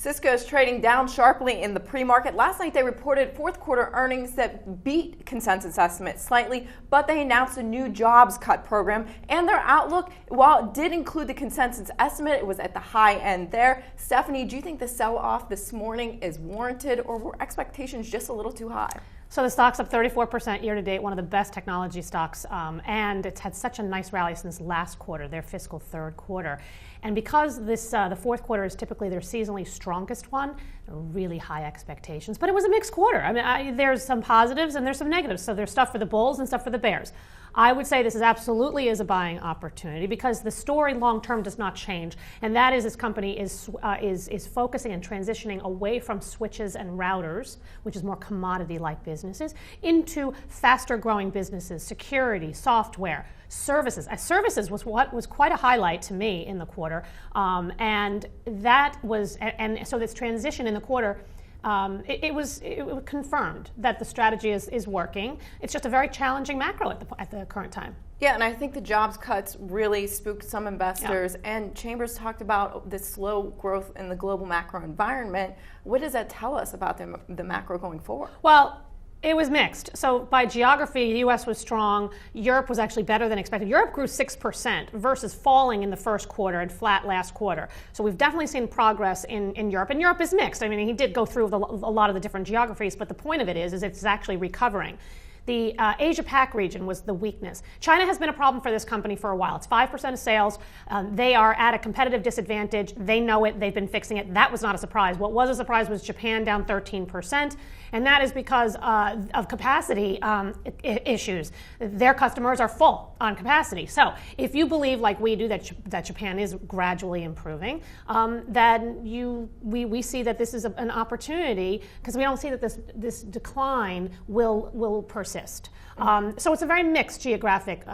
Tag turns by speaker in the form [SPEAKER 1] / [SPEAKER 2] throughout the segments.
[SPEAKER 1] Cisco is trading down sharply in the pre-market. Last night they reported fourth quarter earnings that beat consensus estimates slightly, but they announced a new jobs cut program, and their outlook, while it did include the consensus estimate, it was at the high end there. Stephanie, do you think the sell-off this morning is warranted, or were expectations just a little too high?
[SPEAKER 2] So the stock's up 34% year to date, one of the best technology stocks, and it's had such a nice rally since last quarter, their fiscal third quarter. And because the fourth quarter is typically their seasonally strongest one, really high expectations. But it was a mixed quarter. I mean, there's some positives and there's some negatives. So there's stuff for the bulls and stuff for the bears. I would say this is absolutely a buying opportunity because the story long term does not change, and that is this company is focusing and transitioning away from switches and routers, which is more commodity-like businesses, into faster-growing businesses, security, software, services. Services was what was quite a highlight to me in the quarter, and so this transition in the quarter. It was confirmed that the strategy is working. It's just a very challenging macro at the current time.
[SPEAKER 1] Yeah, and I think the jobs cuts really spooked some investors. Yeah. And Chambers talked about the slow growth in the global macro environment. What does that tell us about the macro going forward?
[SPEAKER 2] Well, it was mixed. So by geography, the U.S. was strong. Europe was actually better than expected. Europe grew 6% versus falling in the first quarter and flat last quarter. So we've definitely seen progress in Europe. And Europe is mixed. I mean, he did go through a lot of the different geographies, but the point of it is it's actually recovering. The Asia-Pac region was the weakness. China has been a problem for this company for a while. It's 5% of sales. They are at a competitive disadvantage. They know it. They've been fixing it. That was not a surprise. What was a surprise was Japan down 13%, and that is because of capacity issues. Their customers are full on capacity. So if you believe, like we do, that Japan is gradually improving, then we see that this is an opportunity because we don't see that this decline will persist. So it's a very mixed geographic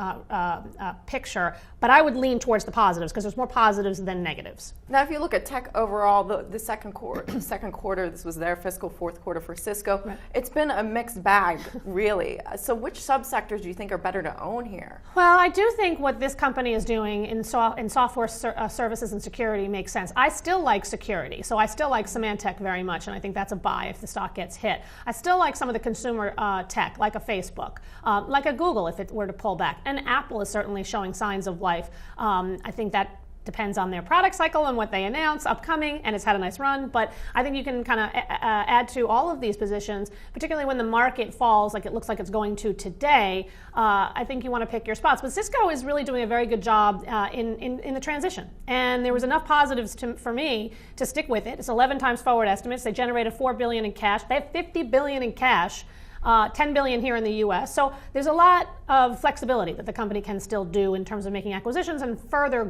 [SPEAKER 2] picture, but I would lean towards the positives because there's more positives than negatives.
[SPEAKER 1] Now, if you look at tech overall, the second quarter, this was their fiscal fourth quarter for Cisco. Right. It's been a mixed bag, really. So which subsectors do you think are better to own here?
[SPEAKER 2] Well, I do think what this company is doing in software services and security makes sense. I still like security, so I still like Symantec very much, and I think that's a buy if the stock gets hit. I still like some of the consumer tech, like a Facebook, like a Google if it were to pull back. And Apple is certainly showing signs of life. I think that depends on their product cycle and what they announce upcoming, and it's had a nice run. But I think you can kind of add to all of these positions, particularly when the market falls like it looks like it's going to today. I think you want to pick your spots. But Cisco is really doing a very good job in the transition. And there was enough positives for me to stick with it. It's 11 times forward estimates. They generated $4 billion in cash. They have $50 billion in cash. $10 billion here in the U.S. So there's a lot of flexibility that the company can still do in terms of making acquisitions and further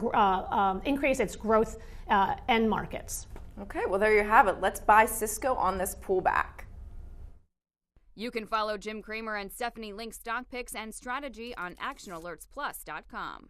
[SPEAKER 2] increase its growth end markets.
[SPEAKER 1] Okay, well, there you have it. Let's buy Cisco on this pullback.
[SPEAKER 3] You can follow Jim Cramer and Stephanie Link's stock picks and strategy on ActionAlertsPlus.com.